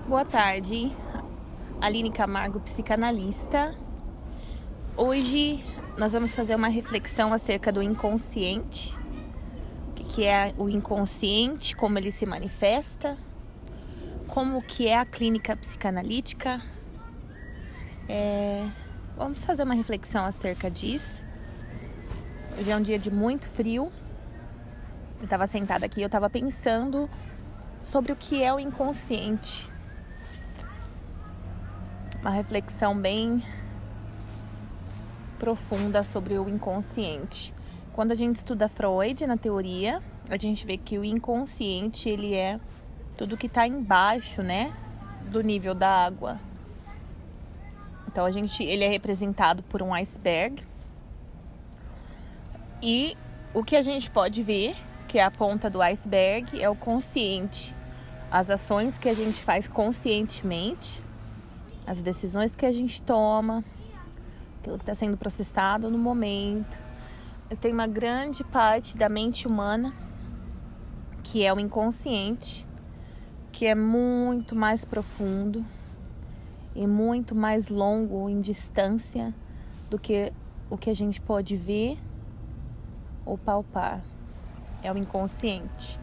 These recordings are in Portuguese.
Boa tarde, Aline Camargo, psicanalista. Hoje nós vamos fazer uma reflexão acerca do inconsciente. O que é o inconsciente, como ele se manifesta, como que é a clínica psicanalítica. Vamos fazer uma reflexão acerca disso. Hoje é um dia de muito frio. Eu estava sentada aqui e eu estava pensando sobre o que é o inconsciente. Uma reflexão bem profunda sobre o inconsciente. Quando a gente estuda Freud na teoria, a gente vê que o inconsciente ele é tudo que está embaixo, né, do nível da água. Então ele é representado por um iceberg. E o que a gente pode ver, que é a ponta do iceberg, é o consciente. As ações que a gente faz conscientemente, as decisões que a gente toma, aquilo que está sendo processado no momento. Mas tem uma grande parte da mente humana que é o inconsciente, que é muito mais profundo e muito mais longo em distância do que o que a gente pode ver ou palpar. É o inconsciente.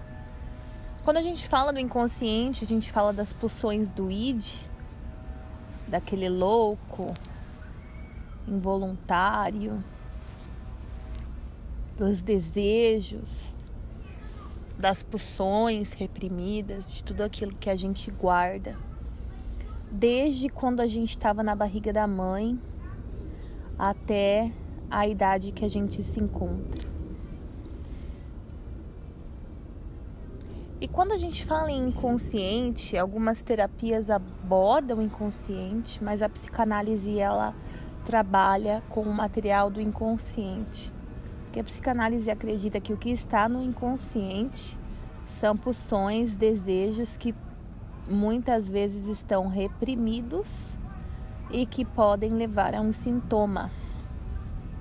Quando a gente fala do inconsciente, a gente fala das pulsões do id, daquele louco, involuntário, dos desejos, das pulsões reprimidas, de tudo aquilo que a gente guarda. Desde quando a gente estava na barriga da mãe até a idade que a gente se encontra. E quando a gente fala em inconsciente, algumas terapias abordam o inconsciente, mas a psicanálise ela trabalha com o material do inconsciente. Porque a psicanálise acredita que o que está no inconsciente são pulsões, desejos que muitas vezes estão reprimidos e que podem levar a um sintoma.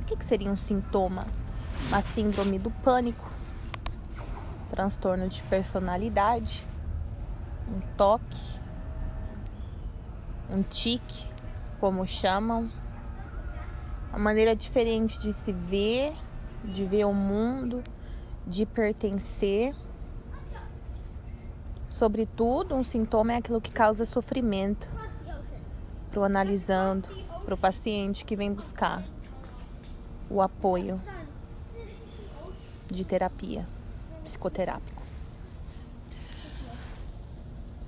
O que seria um sintoma? Uma síndrome do pânico, transtorno de personalidade, um toque, um tique, como chamam, uma maneira diferente de se ver, de ver o mundo, de pertencer. Sobretudo, um sintoma é aquilo que causa sofrimento para o analisando, para o paciente que vem buscar o apoio de terapia psicoterápico.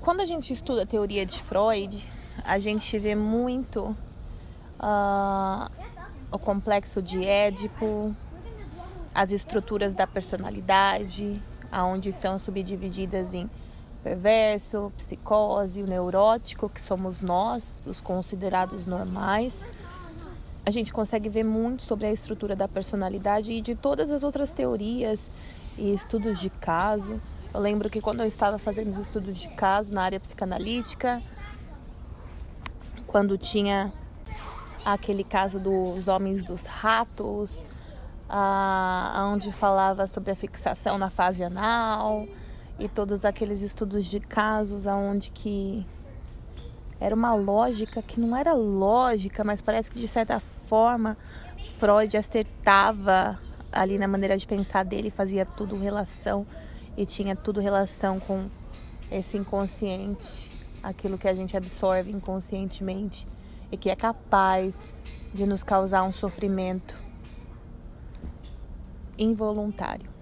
Quando a gente estuda a teoria de Freud, a gente vê muito o complexo de Édipo, as estruturas da personalidade, onde estão subdivididas em perverso, psicose, o neurótico, que somos nós, os considerados normais. A gente consegue ver muito sobre a estrutura da personalidade e de todas as outras teorias e estudos de caso. Eu lembro que quando eu estava fazendo os estudos de caso na área psicanalítica, quando tinha aquele caso dos homens dos ratos, onde falava sobre a fixação na fase anal e todos aqueles estudos de casos onde que era uma lógica que não era lógica, mas parece que de certa forma Freud acertava ali na maneira de pensar dele, fazia tudo relação e tinha tudo relação com esse inconsciente, aquilo que a gente absorve inconscientemente e que é capaz de nos causar um sofrimento involuntário.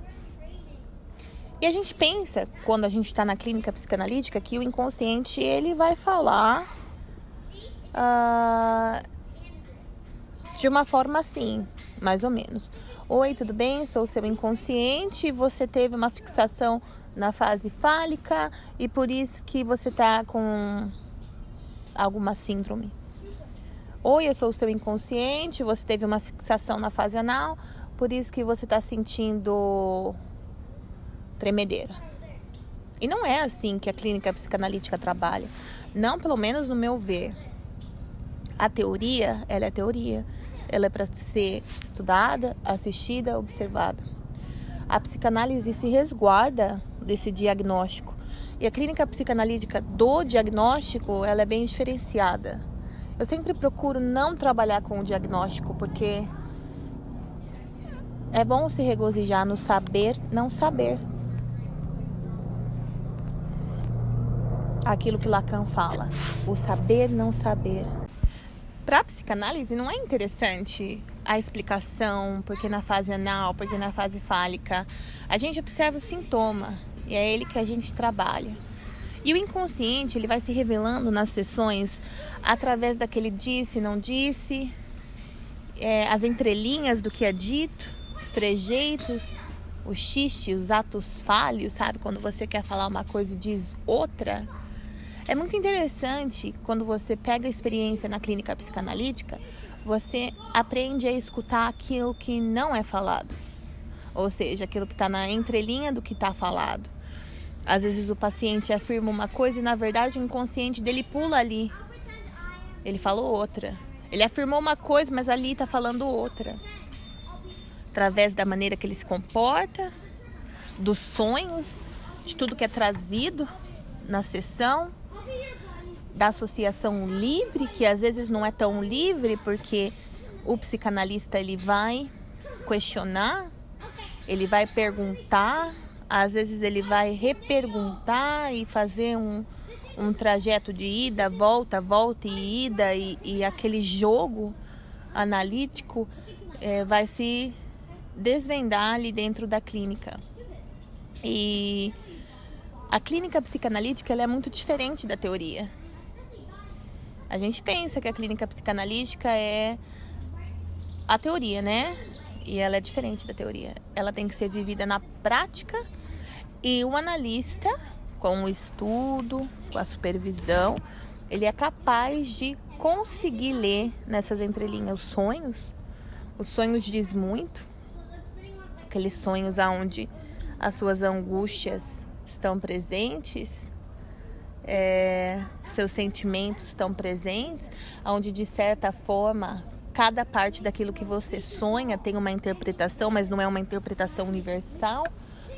E a gente pensa, quando a gente está na clínica psicanalítica, que o inconsciente ele vai falar de uma forma assim, mais ou menos. Oi, tudo bem? Sou o seu inconsciente, você teve uma fixação na fase fálica e por isso que você está com alguma síndrome. Oi, eu sou o seu inconsciente, você teve uma fixação na fase anal, por isso que você está sentindo tremedeira. E não é assim que a clínica psicanalítica trabalha. Não, pelo menos no meu ver. A teoria, ela é teoria. Ela é para ser estudada, assistida, observada. A psicanálise se resguarda desse diagnóstico. E a clínica psicanalítica do diagnóstico, ela é bem diferenciada. Eu sempre procuro não trabalhar com o diagnóstico, porque é bom se regozijar no saber não saber. Aquilo que Lacan fala, o saber não saber. Para a psicanálise não é interessante a explicação, porque na fase anal, porque na fase fálica. A gente observa o sintoma e é ele que a gente trabalha. E o inconsciente, ele vai se revelando nas sessões através daquele disse, não disse, as entrelinhas do que é dito, os trejeitos, o xixi, os atos falhos, sabe? Quando você quer falar uma coisa e diz outra. É muito interessante quando você pega a experiência na clínica psicanalítica, você aprende a escutar aquilo que não é falado. Ou seja, aquilo que está na entrelinha do que está falado. Às vezes o paciente afirma uma coisa e na verdade o inconsciente dele pula ali. Ele falou outra. Ele afirmou uma coisa, mas ali está falando outra. Através da maneira que ele se comporta, dos sonhos, de tudo que é trazido na sessão, da associação livre, que às vezes não é tão livre, porque o psicanalista ele vai questionar, ele vai perguntar, às vezes ele vai reperguntar e fazer um trajeto de ida, volta e ida, e aquele jogo analítico vai se desvendar ali dentro da clínica. E a clínica psicanalítica ela é muito diferente da teoria. A gente pensa que a clínica psicanalítica é a teoria, né? E ela é diferente da teoria. Ela tem que ser vivida na prática e o analista, com o estudo, com a supervisão, ele é capaz de conseguir ler nessas entrelinhas os sonhos. Os sonhos diz muito. Aqueles sonhos onde as suas angústias estão presentes, seus sentimentos estão presentes, onde de certa forma cada parte daquilo que você sonha tem uma interpretação, mas não é uma interpretação universal.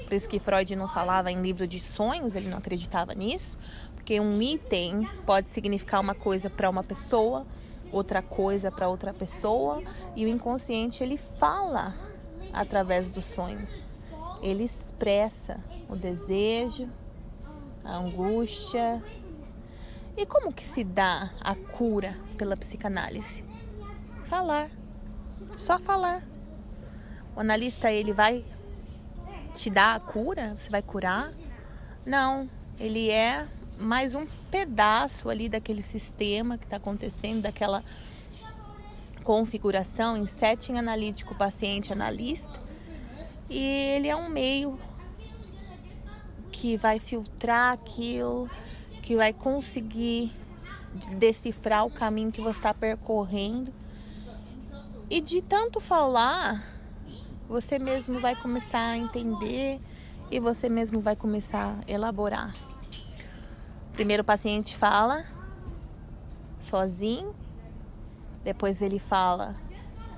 Por isso que Freud não falava em livro de sonhos, ele não acreditava nisso, porque um item pode significar uma coisa para uma pessoa, outra coisa para outra pessoa, e o inconsciente ele fala através dos sonhos. Ele expressa o desejo, a angústia. E como que se dá a cura pela psicanálise? Falar. Só falar. O analista, ele vai te dar a cura? Você vai curar? Não. Ele é mais um pedaço ali daquele sistema que está acontecendo, daquela configuração em setting analítico, paciente analista. E ele é um meio que vai filtrar aquilo, que vai conseguir decifrar o caminho que você está percorrendo. E de tanto falar, você mesmo vai começar a entender e você mesmo vai começar a elaborar. Primeiro o paciente fala sozinho, depois ele fala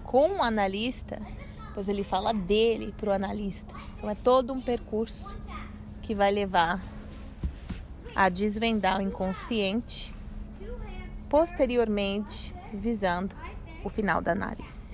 com o analista, depois ele fala dele para o analista. Então é todo um percurso que vai levar a desvendar o inconsciente, posteriormente visando o final da análise.